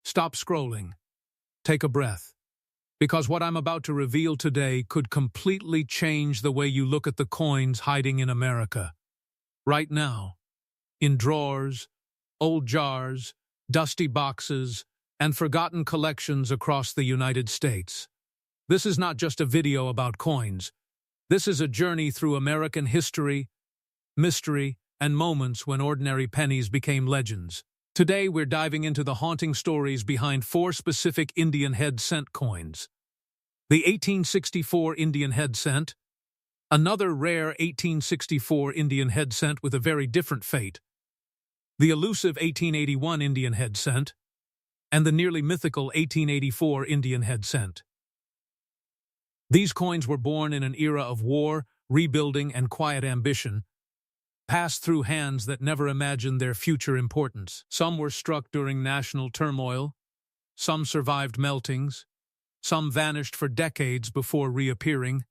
Stop scrolling. Take a breath. Because what I'm about to reveal today could completely change the way you look at the coins hiding in America. Right now, in drawers, old jars, dusty boxes, and forgotten collections across the United States. This is not just a video about coins. This is a journey through American history, mystery, and moments when ordinary pennies became legends. Today, we're diving into the haunting stories behind 4 specific Indian head cent coins. The 1864 Indian head cent, another rare 1864 Indian head cent with a very different fate, the elusive 1881 Indian head cent, and the nearly mythical 1884 Indian head cent. These coins were born in an era of war, rebuilding, and quiet ambition, passed through hands that never imagined their future importance. Some were struck during national turmoil, some survived meltings, some vanished for decades before reappearing,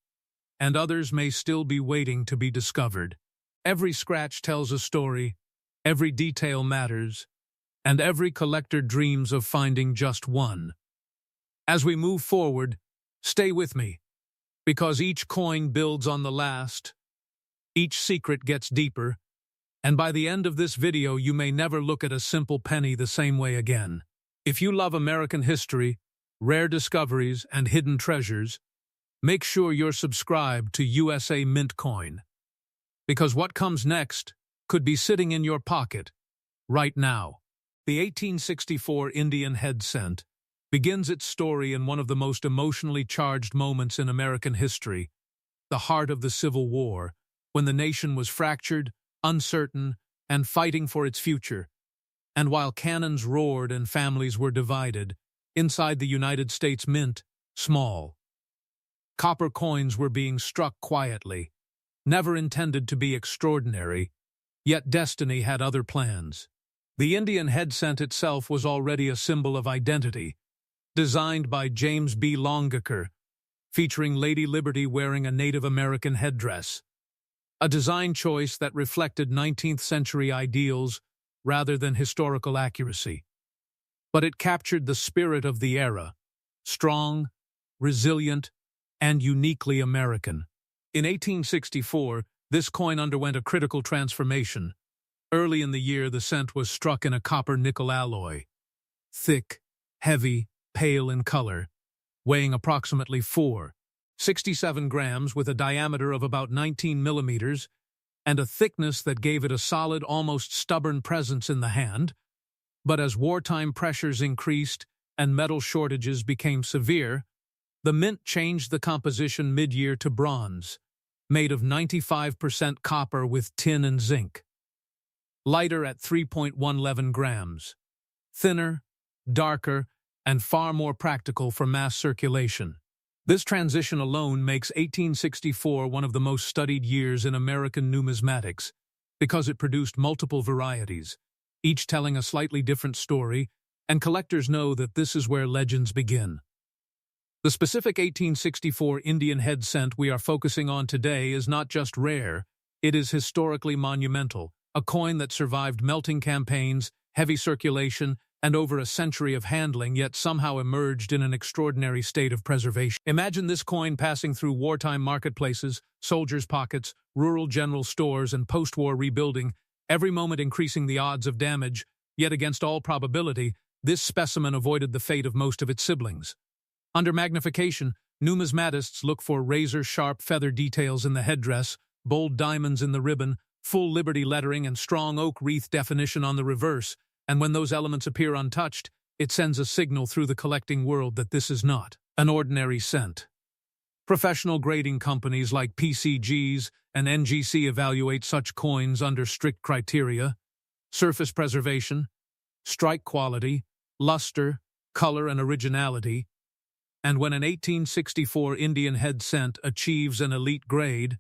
and others may still be waiting to be discovered. Every scratch tells a story, every detail matters, and every collector dreams of finding just one. As we move forward, stay with me, because each coin builds on the last, each secret gets deeper, and by the end of this video you may never look at a simple penny the same way again. If you love American history, rare discoveries, and hidden treasures, make sure you're subscribed to USA Mint Coin, because what comes next could be sitting in your pocket right now. The 1864 Indian head cent begins its story in one of the most emotionally charged moments in American history, the heart of the Civil War, when the nation was fractured, uncertain, and fighting for its future. And while cannons roared and families were divided, inside the United States Mint, small, copper coins were being struck quietly, never intended to be extraordinary, yet destiny had other plans. The Indian head cent itself was already a symbol of identity, designed by James B. Longaker, featuring Lady Liberty wearing a Native American headdress, a design choice that reflected 19th century ideals rather than historical accuracy. But it captured the spirit of the era, strong, resilient, and uniquely American. In 1864, this coin underwent a critical transformation. Early in the year, the cent was struck in a copper-nickel alloy, thick, heavy, pale in color, weighing approximately 4.67 grams with a diameter of about 19 millimeters and a thickness that gave it a solid, almost stubborn presence in the hand. But as wartime pressures increased and metal shortages became severe, the mint changed the composition mid-year to bronze, made of 95% copper with tin and zinc. Lighter at 3.11 grams, thinner, darker, and far more practical for mass circulation. This transition alone makes 1864 one of the most studied years in American numismatics, because it produced multiple varieties, each telling a slightly different story, and collectors know that this is where legends begin. The specific 1864 Indian head cent we are focusing on today is not just rare, it is historically monumental, a coin that survived melting campaigns, heavy circulation, and over a century of handling, yet somehow emerged in an extraordinary state of preservation. Imagine this coin passing through wartime marketplaces, soldiers' pockets, rural general stores, and post-war rebuilding, every moment increasing the odds of damage, yet against all probability, this specimen avoided the fate of most of its siblings. Under magnification, numismatists look for razor-sharp feather details in the headdress, bold diamonds in the ribbon, full Liberty lettering, and strong oak wreath definition on the reverse, and when those elements appear untouched, it sends a signal through the collecting world that this is not an ordinary cent. Professional grading companies like PCGs and NGC evaluate such coins under strict criteria: surface preservation, strike quality, luster, color, and originality. And when an 1864 Indian head cent achieves an elite grade,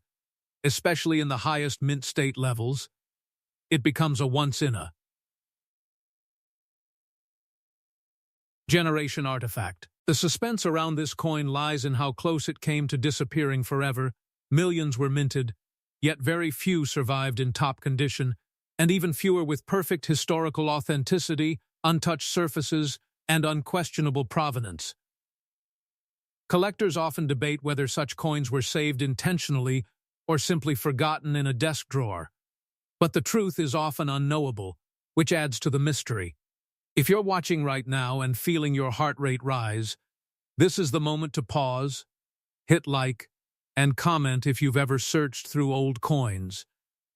especially in the highest mint state levels, it becomes a once-in-a-generation artifact. The suspense around this coin lies in how close it came to disappearing forever. Millions were minted, yet very few survived in top condition, and even fewer with perfect historical authenticity, untouched surfaces, and unquestionable provenance. Collectors often debate whether such coins were saved intentionally or simply forgotten in a desk drawer. But the truth is often unknowable, which adds to the mystery. If you're watching right now and feeling your heart rate rise, this is the moment to pause, hit like, and comment if you've ever searched through old coins.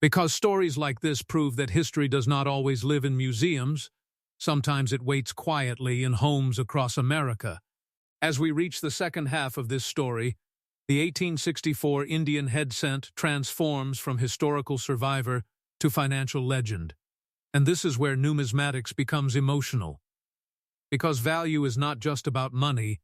Because stories like this prove that history does not always live in museums. Sometimes it waits quietly in homes across America. As we reach the second half of this story, the 1864 Indian head cent transforms from historical survivor to financial legend. And this is where numismatics becomes emotional. Because value is not just about money,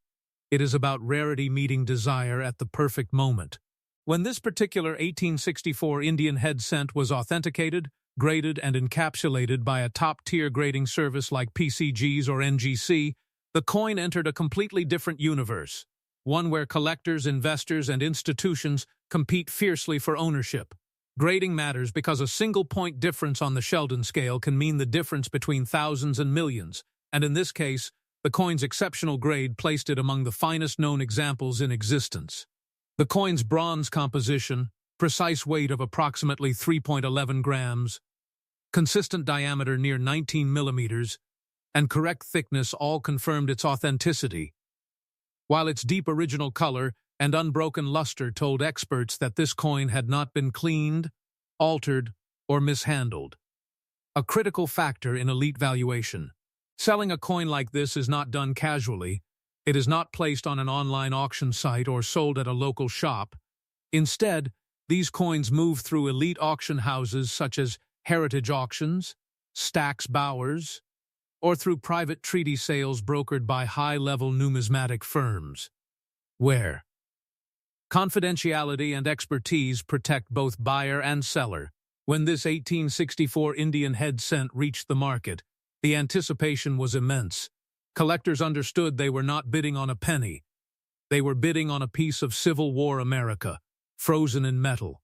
it is about rarity meeting desire at the perfect moment. When this particular 1864 Indian head cent was authenticated, graded, and encapsulated by a top-tier grading service like PCGs or NGC, the coin entered a completely different universe, one where collectors, investors, and institutions compete fiercely for ownership. Grading matters because a single-point difference on the Sheldon scale can mean the difference between thousands and millions, and in this case, the coin's exceptional grade placed it among the finest known examples in existence. The coin's bronze composition, precise weight of approximately 3.11 grams, consistent diameter near 19 millimeters, and correct thickness all confirmed its authenticity, while its deep original color and unbroken luster told experts that this coin had not been cleaned, altered, or mishandled. A critical factor in elite valuation. Selling a coin like this is not done casually. It is not placed on an online auction site or sold at a local shop. Instead, these coins move through elite auction houses such as Heritage Auctions, Stack's Bowers, or through private treaty sales brokered by high-level numismatic firms, where confidentiality and expertise protect both buyer and seller. When this 1864 Indian head cent reached the market, the anticipation was immense. Collectors understood they were not bidding on a penny. They were bidding on a piece of Civil War America, frozen in metal.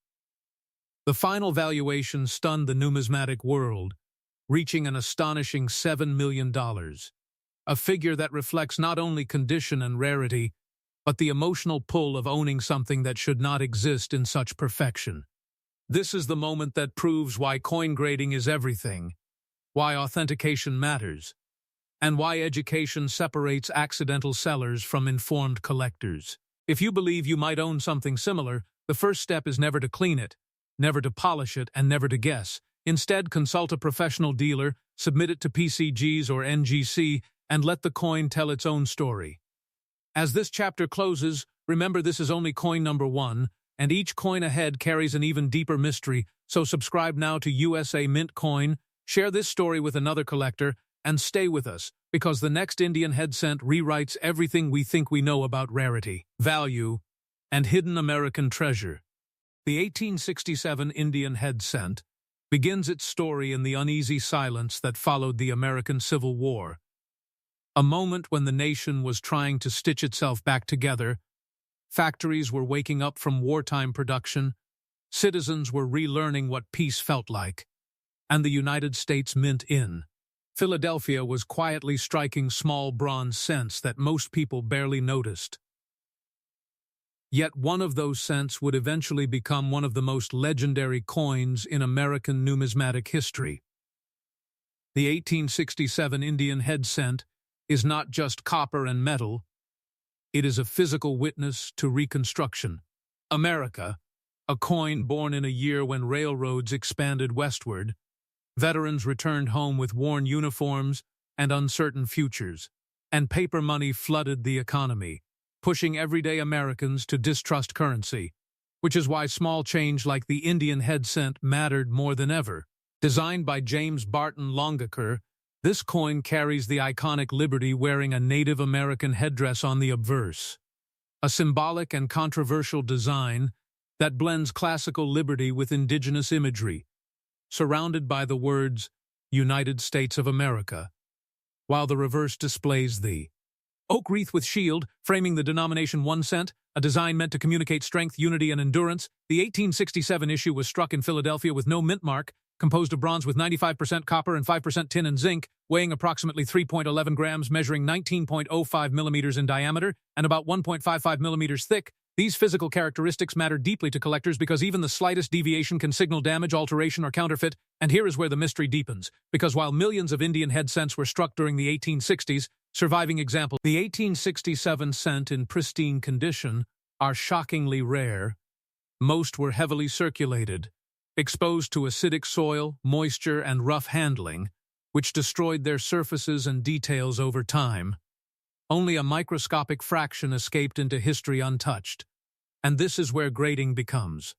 The final valuation stunned the numismatic world, reaching an astonishing $7 million, a figure that reflects not only condition and rarity, but the emotional pull of owning something that should not exist in such perfection. This is the moment that proves why coin grading is everything, why authentication matters, and why education separates accidental sellers from informed collectors. If you believe you might own something similar, the first step is never to clean it, never to polish it, and never to guess. Instead, consult a professional dealer, submit it to PCGs or NGC, and let the coin tell its own story. As this chapter closes, remember this is only coin number 1, and each coin ahead carries an even deeper mystery, so subscribe now to USA Mint Coin, share this story with another collector, and stay with us, because the next Indian head cent rewrites everything we think we know about rarity, value, and hidden American treasure. The 1867 Indian head cent begins its story in the uneasy silence that followed the American Civil War. A moment when the nation was trying to stitch itself back together, factories were waking up from wartime production, citizens were relearning what peace felt like, and the United States Mint in Philadelphia was quietly striking small bronze cents that most people barely noticed. Yet one of those cents would eventually become one of the most legendary coins in American numismatic history. The 1867 Indian head cent is not just copper and metal, it is a physical witness to Reconstruction. America, a coin born in a year when railroads expanded westward, veterans returned home with worn uniforms and uncertain futures, and paper money flooded the economy, pushing everyday Americans to distrust currency, which is why small change like the Indian head cent mattered more than ever. Designed by James Barton Longaker, this coin carries the iconic Liberty wearing a Native American headdress on the obverse, a symbolic and controversial design that blends classical liberty with indigenous imagery, surrounded by the words United States of America, while the reverse displays the oak wreath with shield, framing the denomination 1 cent, a design meant to communicate strength, unity, and endurance. The 1867 issue was struck in Philadelphia with no mint mark, composed of bronze with 95% copper and 5% tin and zinc, weighing approximately 3.11 grams, measuring 19.05 millimeters in diameter and about 1.55 millimeters thick. These physical characteristics matter deeply to collectors because even the slightest deviation can signal damage, alteration, or counterfeit, and here is where the mystery deepens. Because while millions of Indian head cents were struck during the 1860s, surviving examples, the 1867 cent in pristine condition, are shockingly rare. Most were heavily circulated, exposed to acidic soil, moisture, and rough handling, which destroyed their surfaces and details over time. Only a microscopic fraction escaped into history untouched. And this is where grading becomes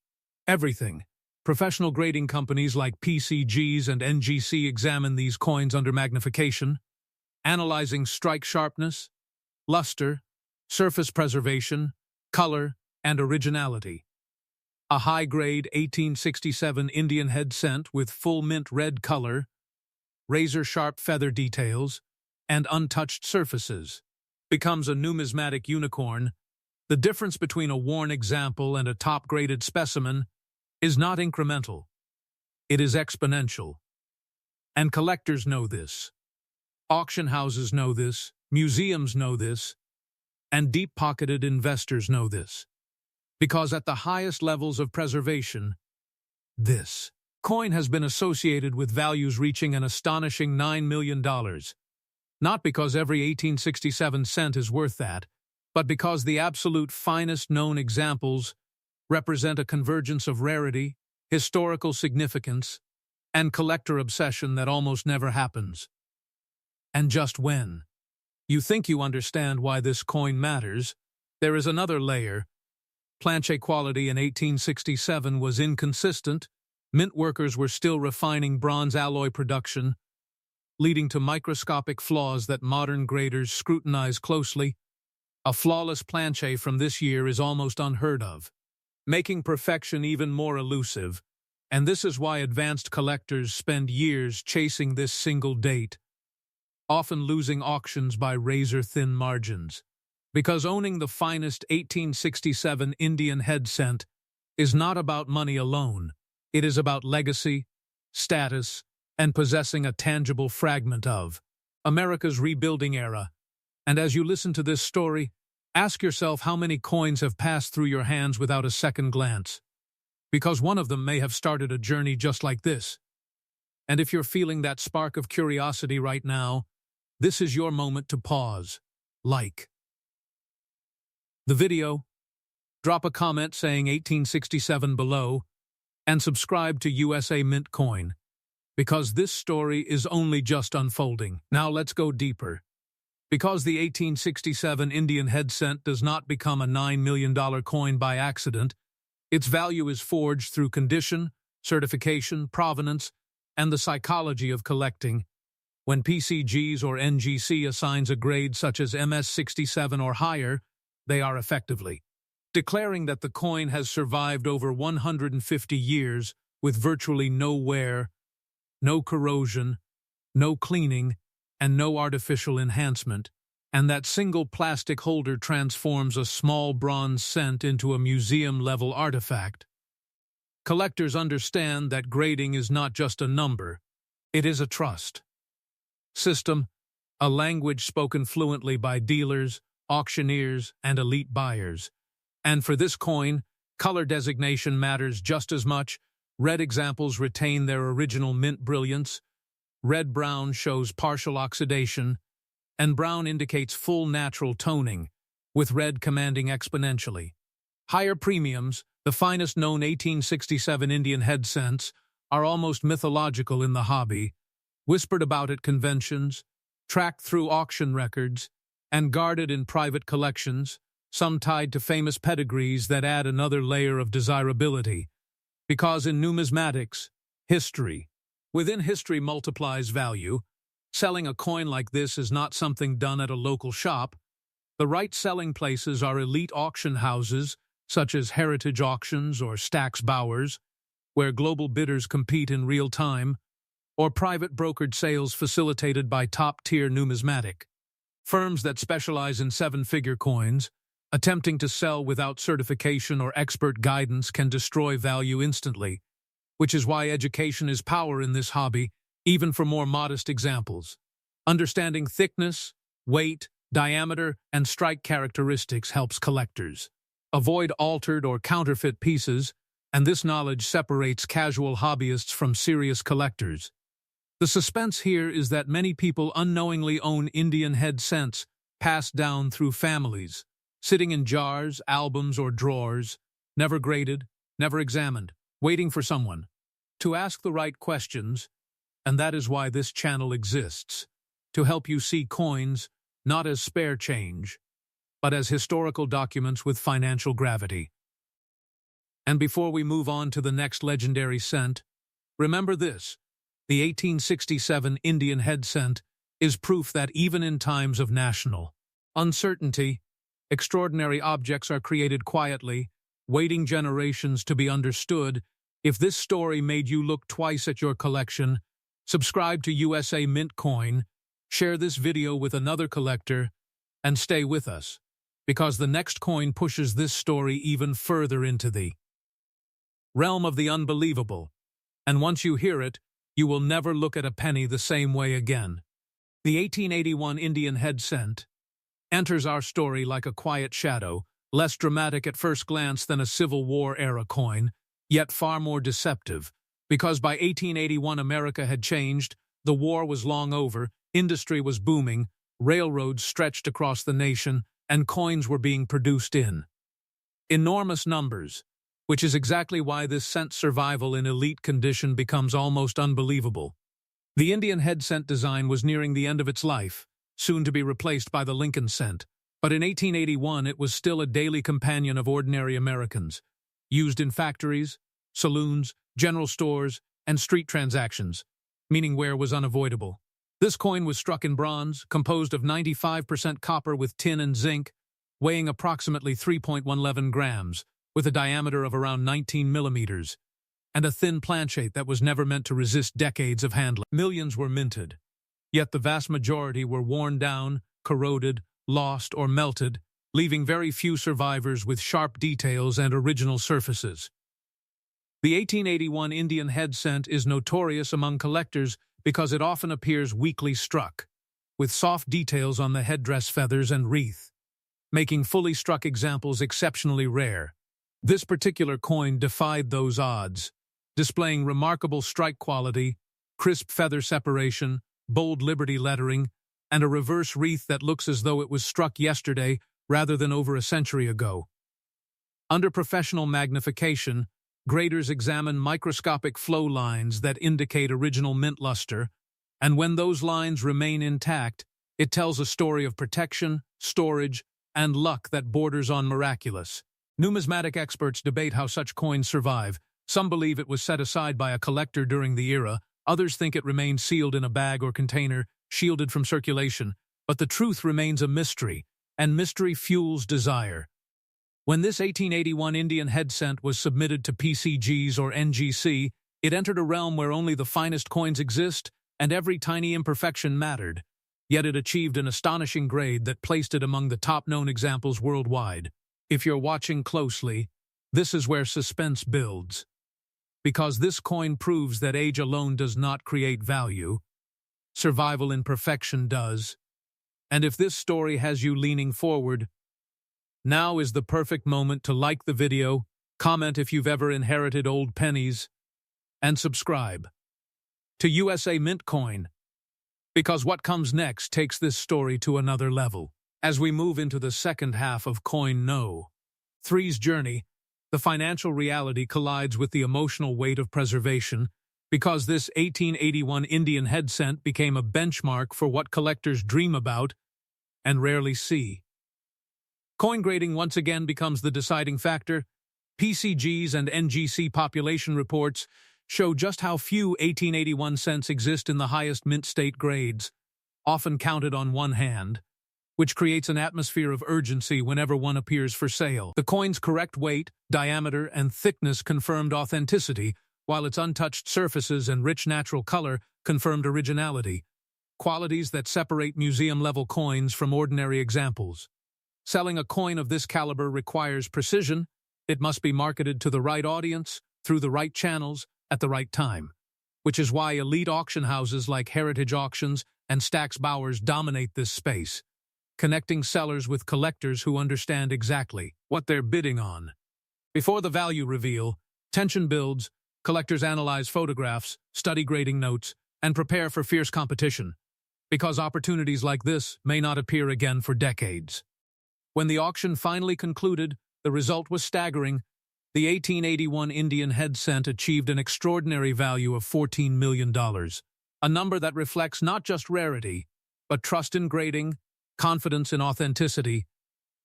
everything. Professional grading companies like PCGs and NGC examine these coins under magnification, analyzing strike sharpness, luster, surface preservation, color, and originality. A high-grade 1867 Indian head cent with full mint red color, razor-sharp feather details, and untouched surfaces becomes a numismatic unicorn. The difference between a worn example and a top-graded specimen is not incremental. It is exponential. And collectors know this. Auction houses know this, museums know this, and deep-pocketed investors know this. Because at the highest levels of preservation, this coin has been associated with values reaching an astonishing $9 million. Not because every 1867 cent is worth that, but because the absolute finest known examples represent a convergence of rarity, historical significance, and collector obsession that almost never happens. And just when you think you understand why this coin matters, there is another layer. Planche quality in 1867 was inconsistent. Mint workers were still refining bronze alloy production, leading to microscopic flaws that modern graders scrutinize closely. A flawless planche from this year is almost unheard of, making perfection even more elusive, and this is why advanced collectors spend years chasing this single date, often losing auctions by razor-thin margins. Because owning the finest 1867 Indian head cent is not about money alone. It is about legacy, status, and possessing a tangible fragment of America's rebuilding era. And as you listen to this story, ask yourself how many coins have passed through your hands without a second glance. Because one of them may have started a journey just like this. And if you're feeling that spark of curiosity right now, this is your moment to pause, like the video, drop a comment saying 1867 below, and subscribe to USA Mint Coin. Because this story is only just unfolding. Now let's go deeper. Because the 1867 Indian head cent does not become a $9 million coin by accident, its value is forged through condition, certification, provenance, and the psychology of collecting. When PCGs or NGC assigns a grade such as MS67 or higher, they are effectively declaring that the coin has survived over 150 years with virtually no wear, no corrosion, no cleaning, and no artificial enhancement, and that single plastic holder transforms a small bronze cent into a museum-level artifact. Collectors understand that grading is not just a number, it is a trust system, a language spoken fluently by dealers, auctioneers, and elite buyers. And for this coin, color designation matters just as much. Red examples retain their original mint brilliance, red-brown shows partial oxidation, and brown indicates full natural toning, with red commanding exponentially. Higher premiums, the finest known 1867 Indian head cents, are almost mythological in the hobby, whispered about at conventions, tracked through auction records, and guarded in private collections, some tied to famous pedigrees that add another layer of desirability. Because in numismatics, history within history multiplies value. Selling a coin like this is not something done at a local shop. The right selling places are elite auction houses, such as Heritage Auctions or Stack's Bowers, where global bidders compete in real time, or private brokered sales facilitated by top-tier numismatic firms that specialize in seven-figure coins. Attempting to sell without certification or expert guidance can destroy value instantly. which is why education is power in this hobby, even for more modest examples. Understanding thickness, weight, diameter, and strike characteristics helps collectors avoid altered or counterfeit pieces, and this knowledge separates casual hobbyists from serious collectors. The suspense here is that many people unknowingly own Indian head cents passed down through families, sitting in jars, albums, or drawers, never graded, never examined, waiting for someone to ask the right questions, and that is why this channel exists, to help you see coins not as spare change, but as historical documents with financial gravity. And before we move on to the next legendary cent, remember this: the 1867 Indian head cent is proof that even in times of national uncertainty, extraordinary objects are created quietly, waiting generations to be understood. If this story made you look twice at your collection, subscribe to USA Mint Coin, share this video with another collector, and stay with us, because the next coin pushes this story even further into the realm of the unbelievable, and once you hear it, you will never look at a penny the same way again. The 1881 Indian head cent enters our story like a quiet shadow, less dramatic at first glance than a Civil War-era coin, yet far more deceptive, because by 1881 America had changed, the war was long over, industry was booming, railroads stretched across the nation, and coins were being produced in enormous numbers, which is exactly why this cent's survival in elite condition becomes almost unbelievable. The Indian head cent design was nearing the end of its life, soon to be replaced by the Lincoln cent, but in 1881 it was still a daily companion of ordinary Americans, used in factories, saloons, general stores, and street transactions, meaning wear was unavoidable. This coin was struck in bronze, composed of 95% copper with tin and zinc, weighing approximately 3.11 grams, with a diameter of around 19 millimeters, and a thin planchet that was never meant to resist decades of handling. Millions were minted, yet the vast majority were worn down, corroded, lost, or melted, leaving very few survivors with sharp details and original surfaces. The 1881 Indian head cent is notorious among collectors because it often appears weakly struck, with soft details on the headdress feathers and wreath, making fully struck examples exceptionally rare. This particular coin defied those odds, displaying remarkable strike quality, crisp feather separation, bold Liberty lettering, and a reverse wreath that looks as though it was struck yesterday rather than over a century ago. Under professional magnification, graders examine microscopic flow lines that indicate original mint luster, and when those lines remain intact, it tells a story of protection, storage, and luck that borders on miraculous. Numismatic experts debate how such coins survive. Some believe it was set aside by a collector during the era, others think it remained sealed in a bag or container, shielded from circulation, but the truth remains a mystery, and mystery fuels desire. When this 1881 Indian head cent was submitted to PCGs or NGC, it entered a realm where only the finest coins exist, and every tiny imperfection mattered. Yet it achieved an astonishing grade that placed it among the top-known examples worldwide. If you're watching closely, this is where suspense builds. Because this coin proves that age alone does not create value, survival in perfection does. And if this story has you leaning forward, now is the perfect moment to like the video, comment if you've ever inherited old pennies, and subscribe to USA Mint Coin, because what comes next takes this story to another level. As we move into the second half of Coin No. 3's journey, the financial reality collides with the emotional weight of preservation, because this 1881 Indian head cent became a benchmark for what collectors dream about and rarely see. Coin grading once again becomes the deciding factor. PCGs and NGC population reports show just how few 1881 cents exist in the highest mint state grades, often counted on one hand, which creates an atmosphere of urgency whenever one appears for sale. The coin's correct weight, diameter, and thickness confirmed authenticity, while its untouched surfaces and rich natural color confirmed originality, qualities that separate museum-level coins from ordinary examples. Selling a coin of this caliber requires precision. It must be marketed to the right audience, through the right channels, at the right time, which is why elite auction houses like Heritage Auctions and Stack's Bowers dominate this space, connecting sellers with collectors who understand exactly what they're bidding on. Before the value reveal, tension builds, collectors analyze photographs, study grading notes, and prepare for fierce competition, because opportunities like this may not appear again for decades. When the auction finally concluded, the result was staggering. The 1881 Indian head cent achieved an extraordinary value of $14 million, a number that reflects not just rarity, but trust in grading, confidence in authenticity,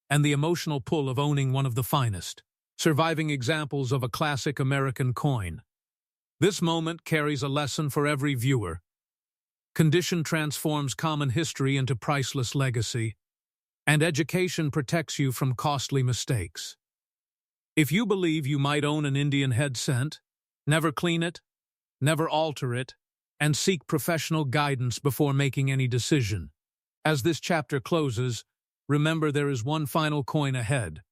and the emotional pull of owning one of the finest, surviving examples of a classic American coin. This moment carries a lesson for every viewer. Condition transforms common history into priceless legacy, and education protects you from costly mistakes. If you believe you might own an Indian head cent, never clean it, never alter it, and seek professional guidance before making any decision. As this chapter closes, remember there is one final coin ahead,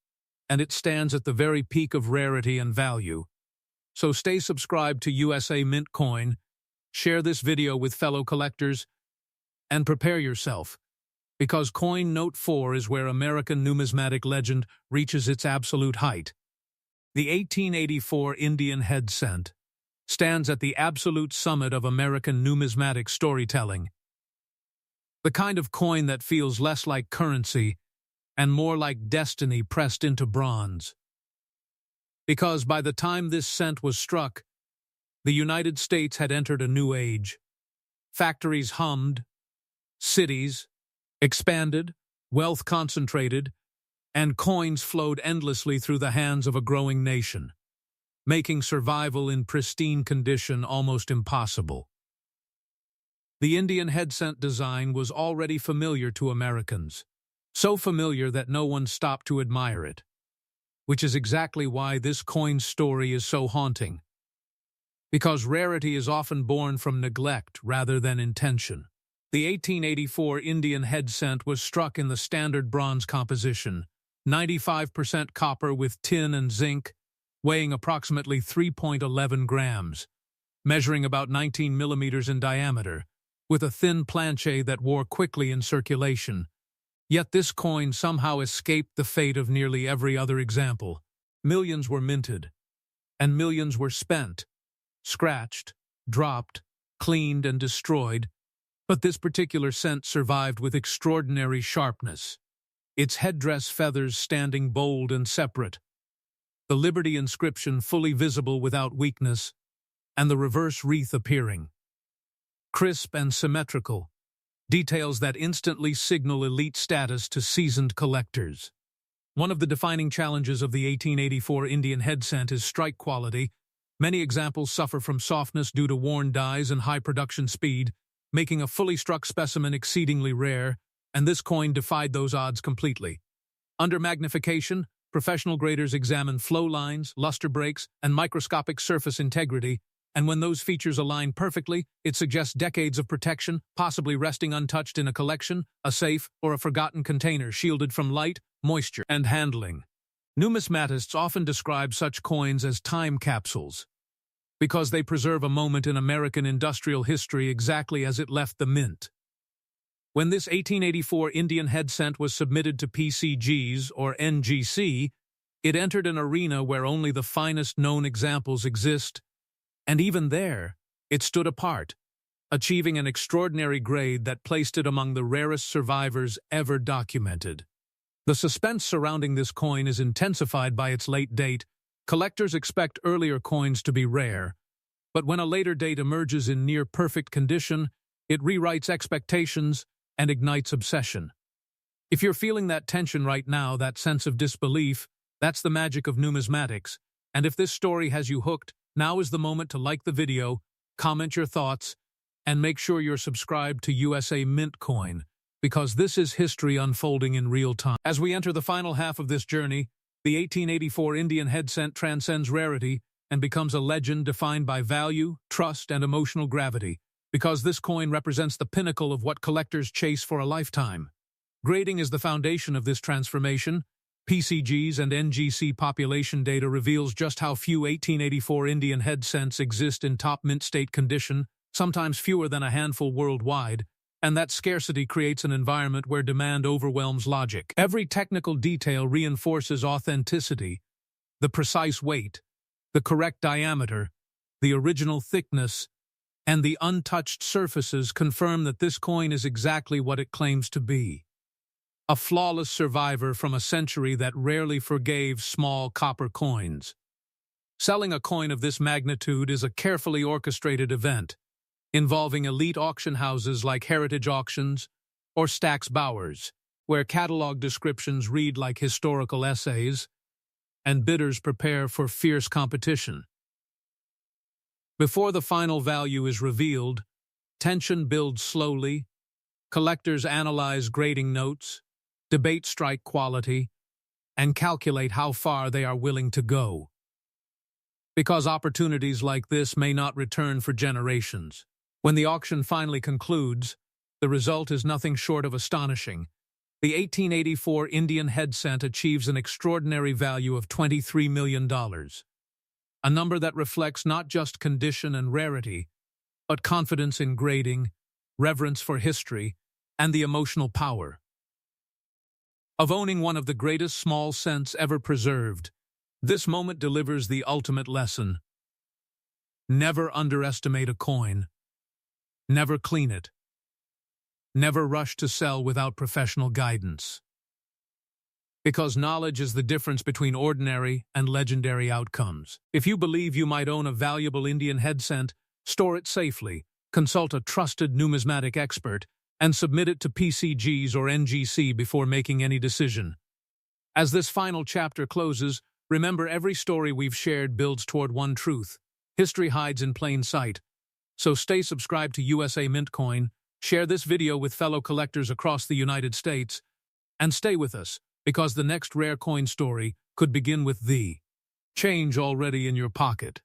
and it stands at the very peak of rarity and value. So stay subscribed to USA Mint Coin, share this video with fellow collectors, and prepare yourself, because Coin Note 4 is where American numismatic legend reaches its absolute height. The 1884 Indian head cent stands at the absolute summit of American numismatic storytelling. The kind of coin that feels less like currency and more like destiny pressed into bronze. Because by the time this cent was struck, the United States had entered a new age. Factories hummed, cities expanded, wealth concentrated, and coins flowed endlessly through the hands of a growing nation, making survival in pristine condition almost impossible. The Indian head cent design was already familiar to Americans, so familiar that no one stopped to admire it, which is exactly why this coin's story is so haunting. Because rarity is often born from neglect rather than intention. The 1884 Indian head cent was struck in the standard bronze composition, 95% copper with tin and zinc, weighing approximately 3.11 grams, measuring about 19 millimeters in diameter, with a thin planche that wore quickly in circulation. Yet this coin somehow escaped the fate of nearly every other example. Millions were minted, and millions were spent, scratched, dropped, cleaned, and destroyed, but this particular cent survived with extraordinary sharpness, its headdress feathers standing bold and separate, the Liberty inscription fully visible without weakness, and the reverse wreath appearing. Crisp and symmetrical, details that instantly signal elite status to seasoned collectors. One of the defining challenges of the 1884 Indian head cent is strike quality. Many examples suffer from softness due to worn dies and high production speed, making a fully struck specimen exceedingly rare, and this coin defied those odds completely. Under magnification, professional graders examine flow lines, luster breaks, and microscopic surface integrity, and when those features align perfectly, it suggests decades of protection, possibly resting untouched in a collection, a safe, or a forgotten container shielded from light, moisture, and handling. Numismatists often describe such coins as time capsules, because they preserve a moment in American industrial history exactly as it left the mint. When this 1884 Indian head cent was submitted to PCGs or NGC, it entered an arena where only the finest known examples exist, and even there, it stood apart, achieving an extraordinary grade that placed it among the rarest survivors ever documented. The suspense surrounding this coin is intensified by its late date. Collectors expect earlier coins to be rare, but when a later date emerges in near-perfect condition, it rewrites expectations and ignites obsession. If you're feeling that tension right now, that sense of disbelief, that's the magic of numismatics. And if this story has you hooked, now is the moment to like the video, comment your thoughts, and make sure you're subscribed to USA Mint Coin, because this is history unfolding in real time. As we enter the final half of this journey, the 1884 Indian head cent transcends rarity and becomes a legend defined by value, trust, and emotional gravity, because this coin represents the pinnacle of what collectors chase for a lifetime. Grading is the foundation of this transformation, PCGs and NGC population data reveals just how few 1884 Indian head cents exist in top mint state condition, sometimes fewer than a handful worldwide, and that scarcity creates an environment where demand overwhelms logic. Every technical detail reinforces authenticity: the precise weight, the correct diameter, the original thickness, and the untouched surfaces confirm that this coin is exactly what it claims to be. A flawless survivor from a century that rarely forgave small copper coins. Selling a coin of this magnitude is a carefully orchestrated event, involving elite auction houses like Heritage Auctions or Stack's Bowers, where catalog descriptions read like historical essays, and bidders prepare for fierce competition. Before the final value is revealed, tension builds slowly, collectors analyze grading notes, debate strike quality, and calculate how far they are willing to go. Because opportunities like this may not return for generations. When the auction finally concludes, the result is nothing short of astonishing. The 1884 Indian head cent achieves an extraordinary value of $23 million, a number that reflects not just condition and rarity, but confidence in grading, reverence for history, and the emotional power of owning one of the greatest small cents ever preserved. This moment delivers the ultimate lesson. Never underestimate a coin. Never clean it. Never rush to sell without professional guidance. Because knowledge is the difference between ordinary and legendary outcomes. If you believe you might own a valuable Indian head cent, store it safely, consult a trusted numismatic expert, and submit it to PCGs or NGC before making any decision. As this final chapter closes, remember every story we've shared builds toward one truth. History hides in plain sight. So stay subscribed to USA Mint Coin, share this video with fellow collectors across the United States, and stay with us, because the next rare coin story could begin with the change already in your pocket.